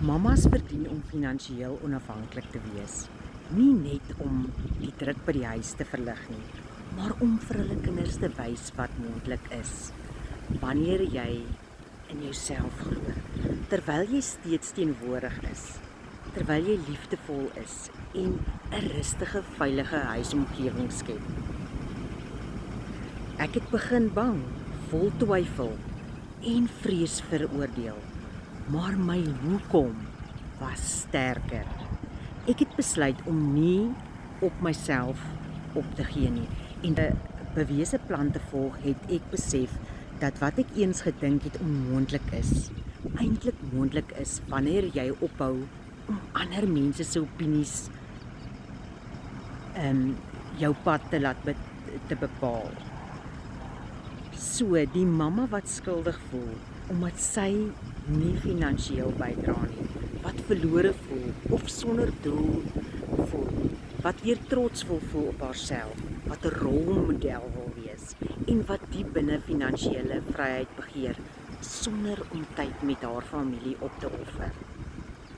Mamas verdien om finansiëel onafhanklik te wees. Nie net om die druk by die huis te verlig nie, maar om vir hulle kinders te wys wat moontlik is. Wanneer jy in jouself glo, terwyl jy steeds teenwoordig is, terwyl jy liefdevol is en 'n rustige, veilige huisomgewing skep. Ek het begin bang, vol twyfel en vrees veroordeel, maar my hoekom was sterker. Ek het besluit om nie op myself op te gee nie en 'n bewese plan te volg, het ek besef dat wat ek eens gedink het onmoontlik is, eintlik moontlik is wanneer jy ophou om ander mense se opinies jou pad te bepaal. So, die mamma wat skuldig voel omdat sy nie finansiëel bydra nie, wat verlore voel of sonder doel voel, wat weer trots wil voel op haarself, wat 'n rolmodel wil wees en wat diep binne finansiële vryheid begeer sonder om tyd met haar familie op te offer.